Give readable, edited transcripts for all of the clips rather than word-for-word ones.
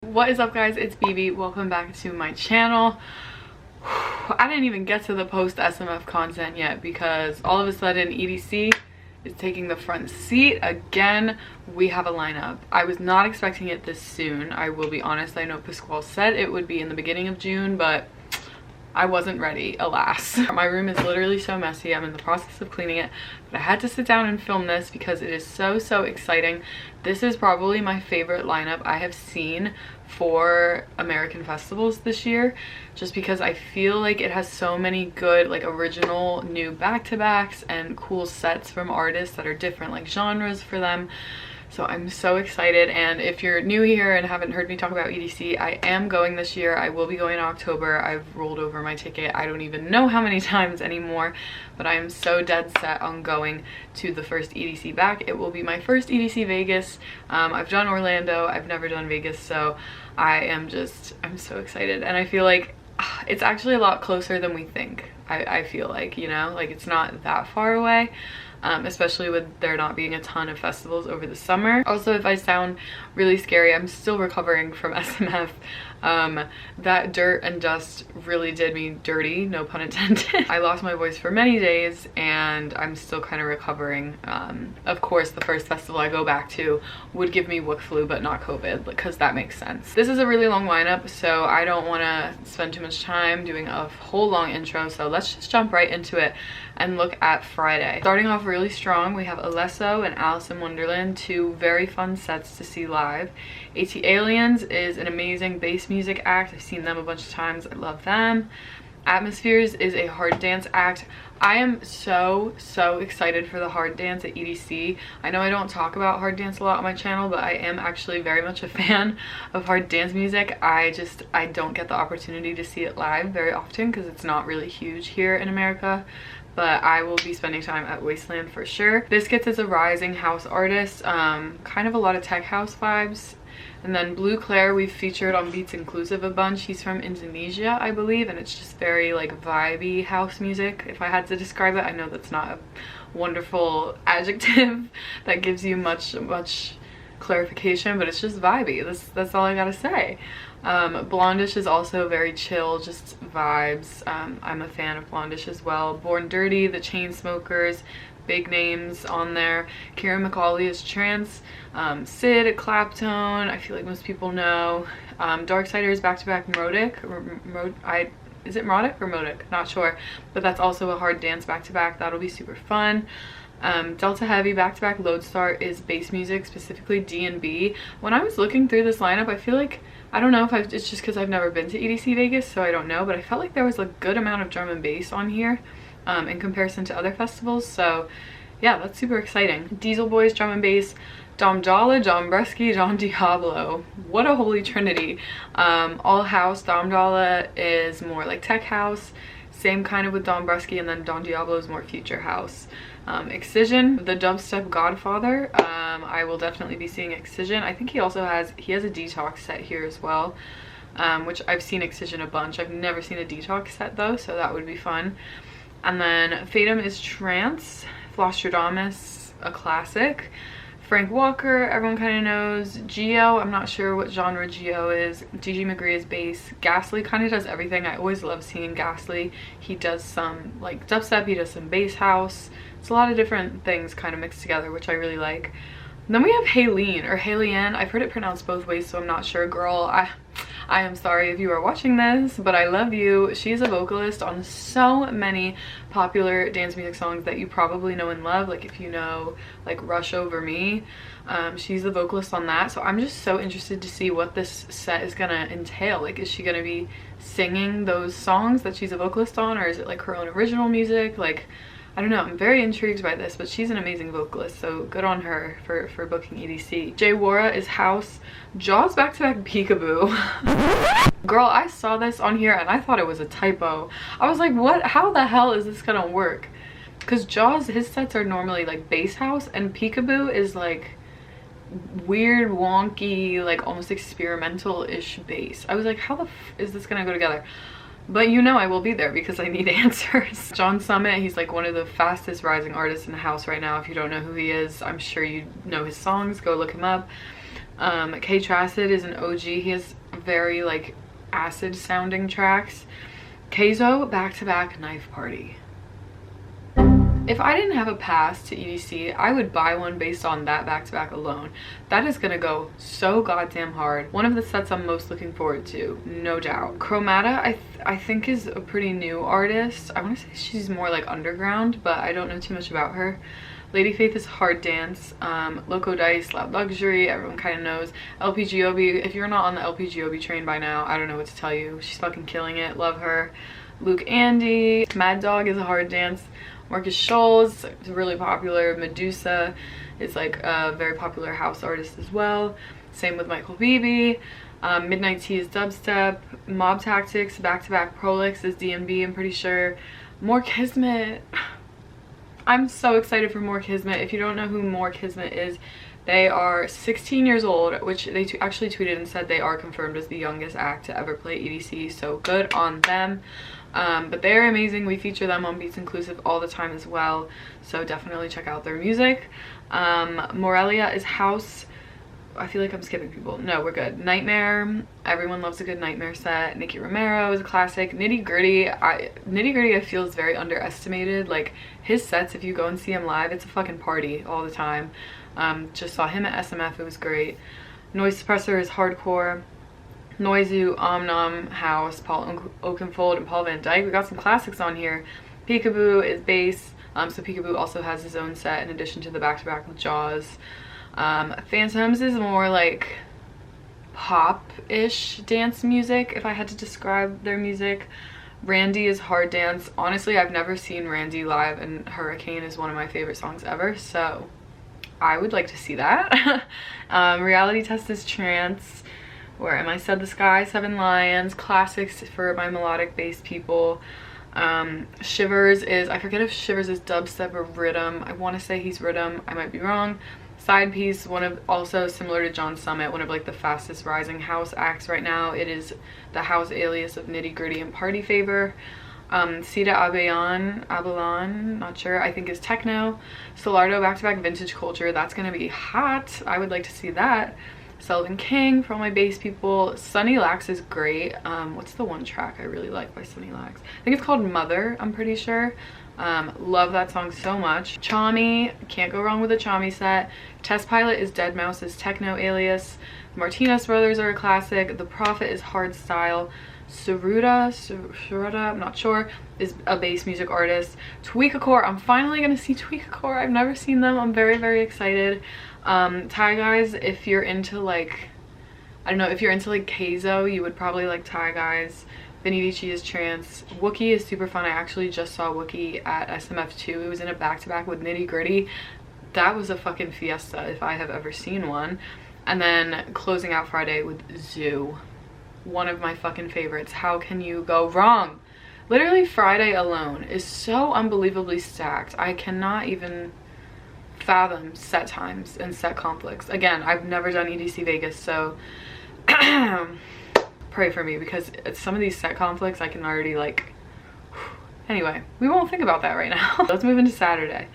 What is up, guys? It's Bebe. Welcome back to my channel. I didn't even get to the post SMF content yet because all of a sudden EDC is taking the front seat again. We have a lineup. I was not expecting it this soon, I will be honest. I know Pasquale said it would be in the beginning of June, but I wasn't ready, alas. My room is literally so messy. I'm in the process of cleaning it, but I had to sit down and film this because it is so exciting. This is probably my favorite lineup I have seen for American festivals this year, just because I feel like it has so many good, like, original new back-to-backs and cool sets from artists that are different, like, genres for them. So I'm so excited. And if you're new here and haven't heard me talk about EDC, I am going this year. I will be going in October. I've rolled over my ticket I don't even know how many times anymore, but I am so dead set on going to the first EDC back. It will be my first EDC Vegas. I've done Orlando, I've never done Vegas, so I'm so excited. And I feel like it's actually a lot closer than we think. I feel like, you know, like it's not that far away. Especially with there not being a ton of festivals over the summer. Also, if I sound really scary, I'm still recovering from SMF. That dirt and dust really did me dirty, no pun intended. I lost my voice for many days and I'm still kind of recovering. Of course, the first festival I go back to would give me WIC flu, but not COVID, because that makes sense. This is a really long lineup, so I don't want to spend too much time doing a whole long intro, so let's just jump right into it and look at Friday. Starting off really strong, we have Alesso and Alice in Wonderland, two very fun sets to see live. AT-Aliens is an amazing bass music act. I've seen them a bunch of times. I love them. Atmospheres is a hard dance act. I am so excited for the hard dance at EDC. I know I don't talk about hard dance a lot on my channel, but I am actually very much a fan of hard dance music. I don't get the opportunity to see it live very often because it's not really huge here in America. But I will be spending time at Wasteland for sure. Biscuits is a rising house artist, kind of a lot of tech house vibes. And then Blue Claire, we've featured on Beats Inclusive a bunch. He's from Indonesia, I believe, and it's just very like vibey house music, if I had to describe it. I know that's not a wonderful adjective that gives you much clarification, but it's just vibey. That's all I gotta say. Blondish is also very chill, just vibes. I'm a fan of Blondish as well. Born Dirty, the Chainsmokers, big names on there. Kieran McCauley is trance. Sid, Claptone, I feel like most people know. Darksider is back-to-back Modic. Is it Modic or Modic? Not sure. But that's also a hard dance back-to-back. That'll be super fun. Delta Heavy back-to-back Lodestar is bass music, specifically D&B. When I was looking through this lineup, I feel like, I don't know if it's just because I've never been to EDC Vegas, so I don't know, but I felt like there was a good amount of drum and bass on here in comparison to other festivals, so yeah, that's super exciting. Diesel Boys drum and bass, Dom Dolla, John Bresky, John Diablo. What a holy trinity. All house. Dom Dolla is more like tech house, same kind of with Don Bresky, and then Don Diablo is more future house. Excision, the dubstep godfather. I will definitely be seeing Excision. I think he also has a Detox set here as well, which I've seen Excision a bunch. I've never seen a Detox set though, so that would be fun. And then Fatum is trance. Flostradamus, a classic. Frank Walker, everyone kind of knows. Geo, I'm not sure what genre Geo is. DG McGree is bass. Ghastly kind of does everything. I always love seeing Ghastly. He does some like dubstep, he does some bass house. It's a lot of different things kind of mixed together, which I really like. And then we have Halene, or Halene. I've heard it pronounced both ways, so I'm not sure. Girl, I am sorry if you are watching this, but I love you. She's a vocalist on so many popular dance music songs that you probably know and love. Like if you know like Rush Over Me, she's the vocalist on that. So I'm just so interested to see what this set is gonna entail. Like, is she gonna be singing those songs that she's a vocalist on, or is it like her own original music? Like, I don't know, I'm very intrigued by this, but she's an amazing vocalist, so good on her for booking EDC. Jay Wara is house. Jaws back-to-back Peekaboo. Girl, I saw this on here and I thought it was a typo. I was like, what? How the hell is this gonna work? Because Jaws, his sets are normally like bass house, and Peekaboo is like weird, wonky, like almost experimental-ish bass. I was like, how the f is this gonna go together? But you know I will be there because I need answers. John Summit, he's like one of the fastest rising artists in the house right now. If you don't know who he is, I'm sure you know his songs. Go look him up. K Tracid is an OG. He has very like acid sounding tracks. Kygo, back-to-back Knife Party. If I didn't have a pass to EDC, I would buy one based on that back-to-back alone. That is gonna go so goddamn hard. One of the sets I'm most looking forward to, no doubt. Chromata, I think is a pretty new artist. I wanna say she's more like underground, but I don't know too much about her. Lady Faith is hard dance. Loco Dice, Loud Luxury, everyone kind of knows. LPGOB, if you're not on the LPGOB train by now, I don't know what to tell you. She's fucking killing it, love her. Luke Andy, Mad Dog is a hard dance. Marcus Scholes is really popular. Medusa is like a very popular house artist as well. Same with Michael Bebe. Midnight Tea is dubstep. Mob Tactics, back-to-back Prolix is DMB, I'm pretty sure. More Kismet. I'm so excited for More Kismet. If you don't know who More Kismet is, they are 16 years old, which they actually tweeted and said they are confirmed as the youngest act to ever play EDC, so good on them. But they're amazing. We feature them on Beats Inclusive all the time as well, so definitely check out their music. Morelia is house. I feel like I'm skipping people. No, we're good. Nightmare, everyone loves a good Nightmare set. Nicky Romero is a classic. Nitty Gritty I feel is very underestimated. Like his sets, if you go and see him live, it's a fucking party all the time. Just saw him at SMF, it was great. Noise Suppressor is hardcore. Noizu, Omnom, House, Paul Oakenfold, and Paul Van Dyke. We got some classics on here. Peekaboo is bass. So Peekaboo also has his own set in addition to the back-to-back with Jaws. Phantoms is more like pop-ish dance music, if I had to describe their music. Randy is hard dance. Honestly, I've never seen Randy live, and Hurricane is one of my favorite songs ever, so I would like to see that. Reality Test is trance. Where Am I Said the Sky, Seven Lions, classics for my melodic bass people. Shivers is, I forget if Shivers is dubstep or rhythm. I want to say he's rhythm, I might be wrong. Side Piece, one of, also similar to John Summit, one of like the fastest rising house acts right now. It is the house alias of Nitty Gritty and Party Favor. Sita Abelon, not sure, I think is techno. Solardo, back-to-back Vintage Culture, that's gonna be hot. I would like to see that. Sullivan King for all my bass people. Sunny Lax is great. What's the one track I really like by Sunny Lax? I think it's called Mother, I'm pretty sure. Love that song so much. Chami, can't go wrong with a Chami set. Test Pilot is Dead Mouse's techno alias. Martinez Brothers are a classic. The Prophet is hard style. Saruda, I'm not sure, is a bass music artist. Tweakacore, I'm finally gonna see Tweakacore. I've never seen them. I'm very, very excited. Ty Guys, if you're into like, I don't know, if you're into like Keizo, you would probably like Ty Guys. Vinny Vici is trance. Wookie is super fun. I actually just saw Wookie at SMF2. It was in a back-to-back with Nitty Gritty. That was a fucking fiesta if I have ever seen one. And then closing out Friday with Zoo. One of my fucking favorites. How can you go wrong? Literally Friday alone is so unbelievably stacked. I cannot even fathom set times and set conflicts. Again, I've never done EDC Vegas, so pray for me because it's some of these set conflicts I can already like. Anyway, we won't think about that right now. Let's move into Saturday.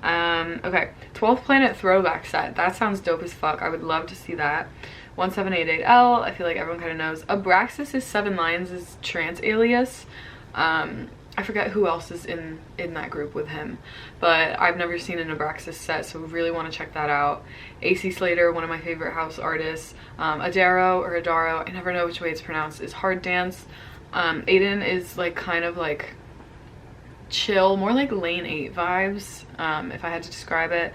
Okay, 12th Planet throwback set. That sounds dope as fuck. I would love to see that. 1788L, I feel like everyone kind of knows. Abraxas is Seven Lions' trance alias. I forget who else is in that group with him, but I've never seen an Abraxas set, so really want to check that out. AC Slater, one of my favorite house artists. Adaro, I never know which way it's pronounced, is hard dance. Aiden is like kind of like chill, more like Lane 8 vibes, if I had to describe it.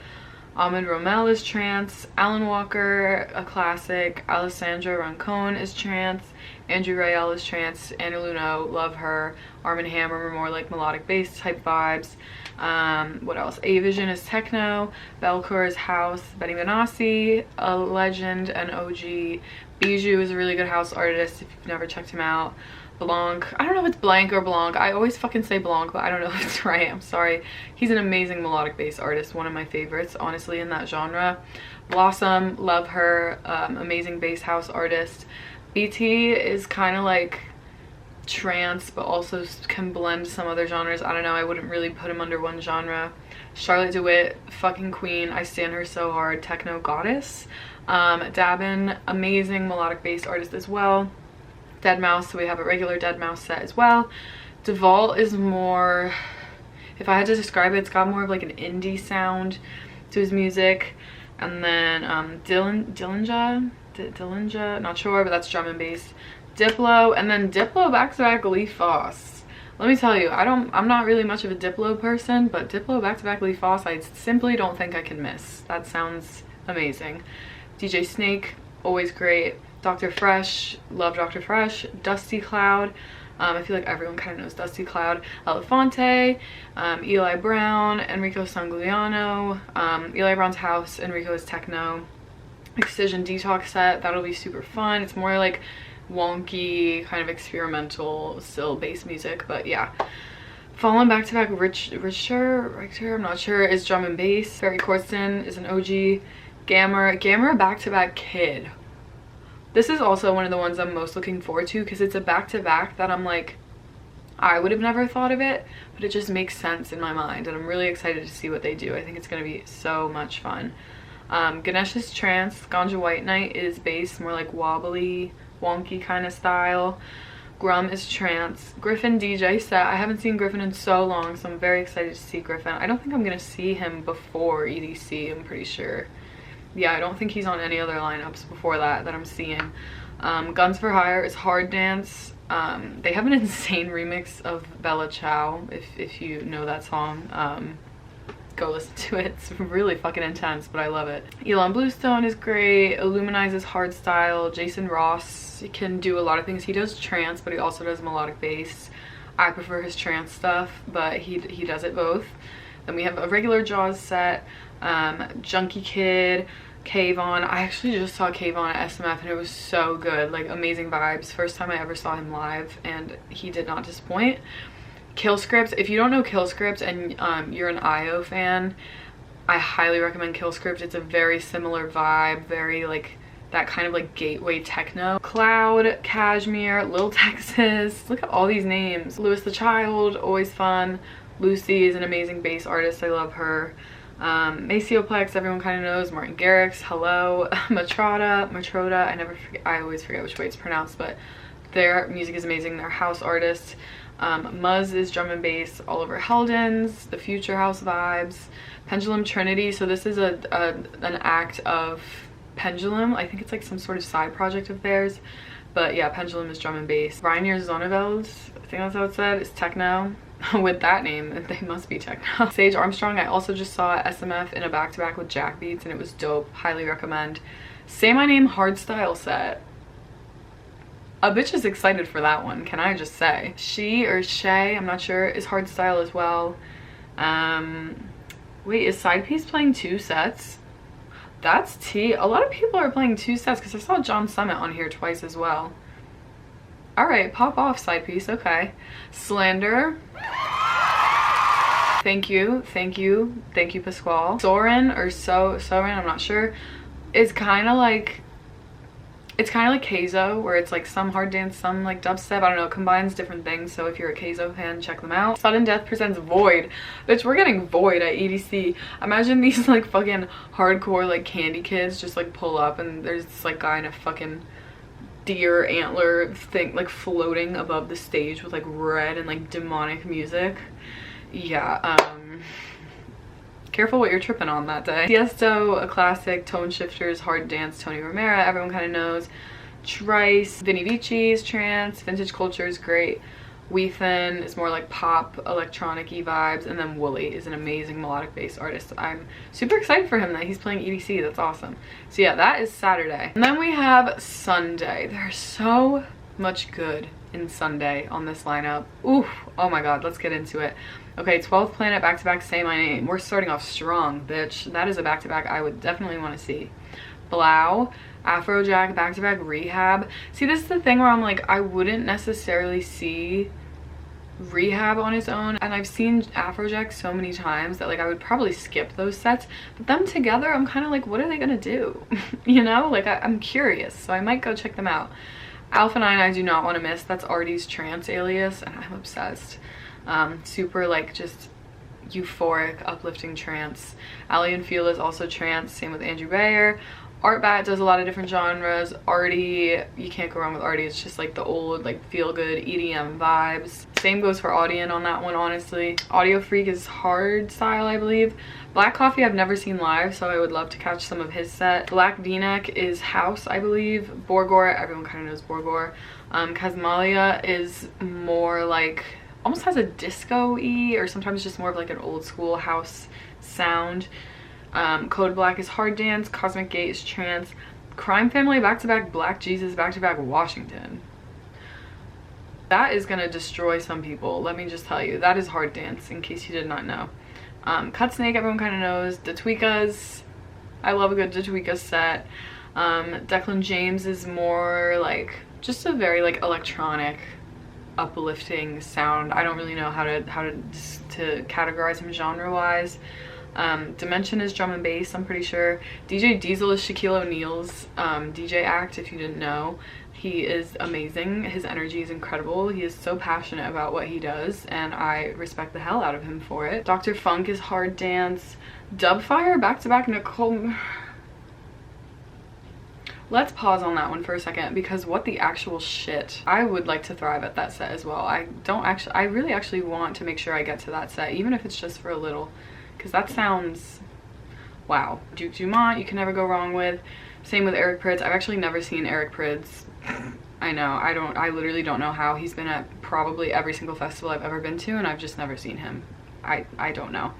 Ahmed Romel is trance. Alan Walker, a classic. Alessandra Roncone is trance. Andrew Rayel is trance. Anna Luno, love her. Arm & Hammer, more like melodic bass type vibes. What else? A-Vision is techno. Belcour is house. Benny Benassi, a legend, an OG. Bijou is a really good house artist if you've never checked him out. Blanc, I don't know if it's Blanc or Blanc. I always fucking say Blanc, but I don't know if it's right. I'm sorry. He's an amazing melodic bass artist, one of my favorites, honestly, in that genre. Blossom, love her, amazing bass house artist. BT is kind of like trance, but also can blend some other genres. I don't know, I wouldn't really put him under one genre. Charlotte Dewitt, fucking queen, I stan her so hard. Techno goddess. Dabin, amazing melodic bass artist as well. Deadmau5, so we have a regular Deadmau5 set as well. DeVault is more, if I had to describe it, it's got more of like an indie sound to his music. And then Dillinja, not sure, but that's drum and bass. Diplo, and then Diplo back-to-back Lee Foss. Let me tell you, I'm not really much of a Diplo person, but Diplo back-to-back Lee Foss, I simply don't think I can miss. That sounds amazing. DJ Snake, always great. Dr. Fresh, love Dr. Fresh. Dusty Cloud, I feel like everyone kind of knows Dusty Cloud. Elefante, Eli Brown, Enrico Sangliano, Eli Brown's house, Enrico's techno. Excision Detox set, that'll be super fun. It's more like wonky, kind of experimental, still bass music, but yeah. Fallen back-to-back Richter, I'm not sure, is drum and bass. Barry Corsten is an OG. Gamma back-to-back Kid. This is also one of the ones I'm most looking forward to because it's a back-to-back that I'm like, I would have never thought of it, but it just makes sense in my mind, and I'm really excited to see what they do. I think it's going to be so much fun. Ganesh is trance. Ganja White Knight is bass, more like wobbly, wonky kind of style. Grum is trance. Griffin DJ set. I haven't seen Griffin in so long, so I'm very excited to see Griffin. I don't think I'm going to see him before EDC, I'm pretty sure. Yeah, I don't think he's on any other lineups before that I'm seeing. Guns for Hire is hard dance. They have an insane remix of Bella Ciao, if you know that song. Go listen to it. It's really fucking intense, but I love it. Elon Bluestone is great. Illuminize is hard style. Jason Ross can do a lot of things. He does trance, but he also does melodic bass. I prefer his trance stuff, but he does it both. Then we have a regular Jaws set. Junkie Kid, Kayvon. I actually just saw Kayvon at SMF and it was so good, like amazing vibes. First time I ever saw him live and he did not disappoint. Kill Scripts, if you don't know Kill Scripts and you're an IO fan, I highly recommend Kill Script. It's a very similar vibe, very like that kind of like gateway techno. Cloud, Cashmere, Lil Texas, look at all these names. Louis the Child, always fun. Lucy is an amazing bass artist, I love her. Macioplex, everyone kind of knows. Martin Garrix, Hello. Matroda, I always forget which way it's pronounced, but their music is amazing. They're house artists. Muzz is drum and bass. Oliver Heldens, the Future House vibes. Pendulum Trinity, so this is an act of Pendulum. I think it's like some sort of side project of theirs, but yeah, Pendulum is drum and bass. Reinier Zonneveld, I think that's how it's said, is techno. With that name, they must be techno. Sage Armstrong, I also just saw at SMF in a back-to-back with Jack Beats and it was dope. Highly recommend. Say My Name hardstyle set. A bitch is excited for that one, can I just say. She or Shay, I'm not sure, is hardstyle as well. Wait, is Side Piece playing 2 sets? That's tea. A lot of people are playing 2 sets because I saw John Summit on here twice as well. Alright, pop off, Side Piece, okay. Slander. Thank you, Pasquale. Soren, or Soren, I'm not sure. It's kind of like Keizo, where it's like some hard dance, some like dubstep, I don't know, it combines different things, so if you're a Keizo fan, check them out. Sudden Death presents Void. Bitch, we're getting Void at EDC. Imagine these like fucking hardcore like candy kids just like pull up and there's this like guy in a fucking deer antler thing like floating above the stage with like red and like demonic music. Yeah, careful what you're tripping on that day. Tiesto, a classic. Tone Shifters, hard dance. Tony Romera, everyone kind of knows. Trice, Vinny Vici's trance. Vintage Culture is great. Weethan is more like pop, electronic-y vibes. And then Wooly is an amazing melodic bass artist. I'm super excited for him that he's playing EDC. That's awesome. So yeah, that is Saturday. And then we have Sunday. There's so much good in Sunday on this lineup. Ooh, oh my god, let's get into it. Okay, 12th Planet back-to-back Say My Name. We're starting off strong, bitch. That is a back-to-back I would definitely want to see. Blau, Afrojack, back-to-back Rehab. See, this is the thing where I'm like, I wouldn't necessarily see Rehab on his own, and I've seen Afrojack so many times that like I would probably skip those sets, but them together I'm kind of like, what are they gonna do? You know, like I'm curious, so I might go check them out. Alpha 9 I do not want to miss. That's Artie's trance alias and I'm obsessed. Super like just euphoric, uplifting trance. Ali and Feel is also trance, same with Andrew Bayer. Artbat does a lot of different genres. Artie, you can't go wrong with Artie. It's just like the old like feel good EDM vibes. Same goes for Audien on that one, honestly. Audio Freak is hard style, I believe. Black Coffee I've never seen live, so I would love to catch some of his set. Black V-Neck is house, I believe. Borgor, everyone kind of knows Borgor. Kazmalia is more like, almost has a disco-y or sometimes just more of like an old school house sound. Code Black is hard dance. Cosmic Gate is trance. Crime Family back-to-back Black Jesus back-to-back Washington. That is gonna destroy some people, let me just tell you. That is hard dance, in case you did not know. Cut Snake, everyone kind of knows. Datweekas, I love a good Datweekas set. Declan James is more like just a very like electronic, uplifting sound. I don't really know how to categorize him genre-wise. Dimension is drum and bass, I'm pretty sure. DJ Diesel is Shaquille O'Neal's DJ act, if you didn't know. He is amazing. His energy is incredible. He is so passionate about what he does, and I respect the hell out of him for it. Dr. Funk is hard dance. Dubfire, back-to-back Nicole. Let's pause on that one for a second, because what the actual shit. I would like to thrive at that set as well. I really actually want to make sure I get to that set, even if it's just for a little. Because that sounds wow. Duke Dumont, you can never go wrong with. Same with Eric Prydz. I've actually never seen Eric Prydz. I know, I literally don't know how. He's been at probably every single festival I've ever been to, and I've just never seen him. I don't know.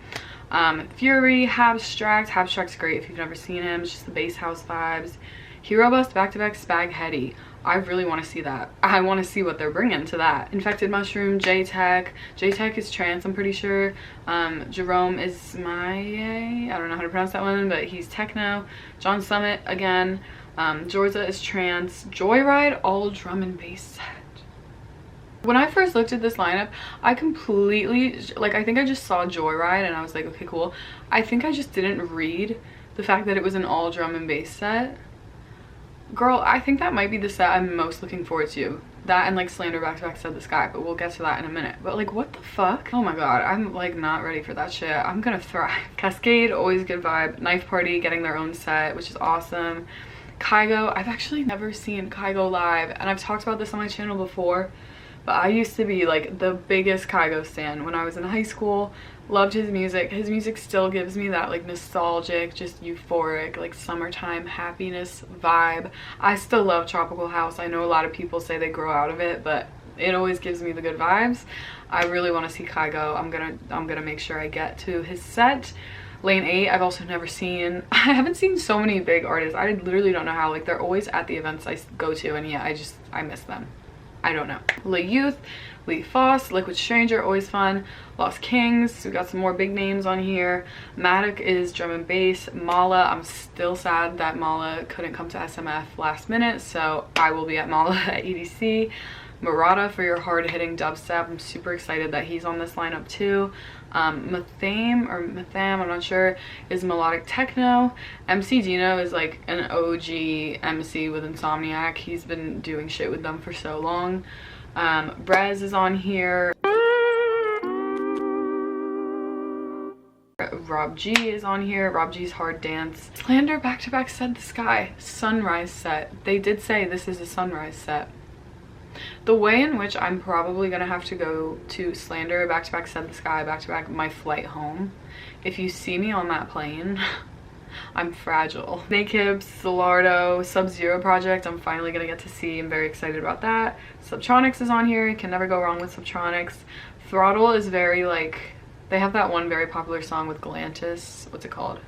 Fury, Habstract. Habstract's great if you've never seen him. It's just the bass house vibes. Hero Bust back-to-back Spag Hetty. I really want to see that. I want to see what they're bringing to that. Infected Mushroom, J-Tech. J-Tech is trance, I'm pretty sure. Jerome is I don't know how to pronounce that one, but he's techno. John Summit, again. Georgia is trance. Joyride, all drum and bass set. When I first looked at this lineup, I completely, like, I think I just saw Joyride and I was like, okay, cool. I think I just didn't read the fact that it was an all drum and bass set. Girl, I think that might be the set I'm most looking forward to. That and like Slander back-to-back Said the Sky, but we'll get to that in a minute. But like, what the fuck? Oh my god, I'm like not ready for that shit. I'm gonna thrive. Cascade, always good vibe. Knife Party getting their own set, which is awesome. Kygo, I've actually never seen Kygo live, and I've talked about this on my channel before, but I used to be like the biggest Kygo stan when I was in high school. Loved his music. His music still gives me that like nostalgic, just euphoric, like summertime happiness vibe. I still love tropical house. I know a lot of people say they grow out of it, but it always gives me the good vibes. I really want to see Kygo. I'm gonna make sure I get to his set. Lane 8, I've also never seen. I haven't seen so many big artists. I literally don't know how. Like, they're always at the events I go to, and yeah, I miss them. I don't know. Le Youth, Lee Foss, Liquid Stranger, always fun. Lost Kings, we got some more big names on here. Matic is drum and bass. Mala, I'm still sad that Mala couldn't come to SMF last minute, so I will be at Mala at EDC. Murata for your hard-hitting dubstep. I'm super excited that he's on this lineup too. Matham, I'm not sure, is melodic techno. MC Dino is like an OG MC with Insomniac. He's been doing shit with them for so long. Brez is on here. Rob G is on here. Rob G's hard dance. Slander back-to-back Said the Sky. Sunrise set. They did say this is a sunrise set. The way in which I'm probably gonna have to go to Slander back-to-back Said the Sky, back-to-back my flight home. If you see me on that plane, I'm fragile. Snake Hips, Solardo, Sub-Zero Project, I'm finally gonna get to see. I'm very excited about that. Subtronics is on here. You can never go wrong with Subtronics. Throttle is very like, they have that one very popular song with Galantis. What's it called?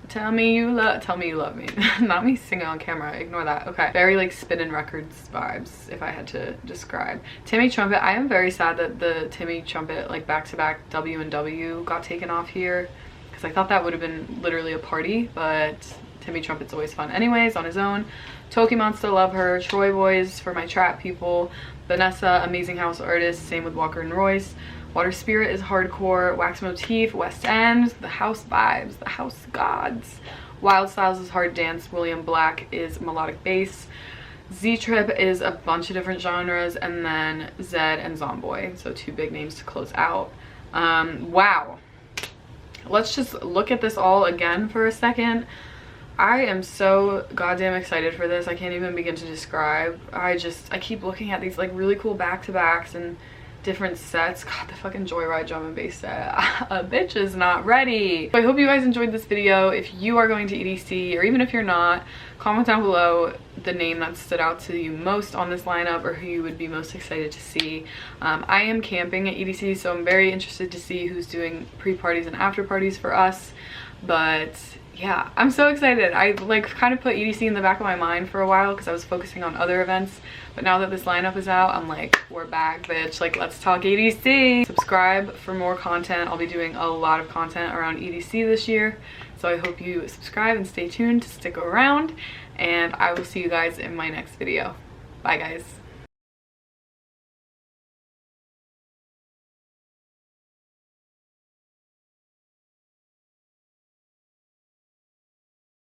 Tell me you love me. Not me singing on camera, ignore that. Okay, very like Spinnin' Records vibes, if I had to describe. Timmy Trumpet, I am very sad that the Timmy Trumpet like back-to-back W&W got taken off here, because I thought that would have been literally a party, but Timmy Trumpet's always fun anyways on his own. Toki Monster, love her. Troy Boys for my trap people. Vanessa, amazing house artist, same with Walker and Royce. Water Spirit is hardcore. Wax Motif, West End, the house vibes, the house gods. Wild Styles is hard dance. William Black is melodic bass. Z Trip is a bunch of different genres, and then Zed and Zomboy, so 2 big names to close out. Wow. Let's just look at this all again for a second. I am so goddamn excited for this. I can't even begin to describe. I keep looking at these like really cool back-to-backs and different sets. God, the fucking Joyride drum and bass set. A bitch is not ready. So I hope you guys enjoyed this video. If you are going to EDC, or even if you're not, comment down below the name that stood out to you most on this lineup, or who you would be most excited to see. I am camping at EDC, so I'm very interested to see who's doing pre-parties and after parties for us. But yeah, I'm so excited. I like kind of put EDC in the back of my mind for a while because I was focusing on other events, but now that this lineup is out, I'm like, we're back, bitch. Like, let's talk EDC. Subscribe for more content. I'll be doing a lot of content around EDC this year, so I hope you subscribe and stay tuned to stick around, and I will see you guys in my next video. Bye guys.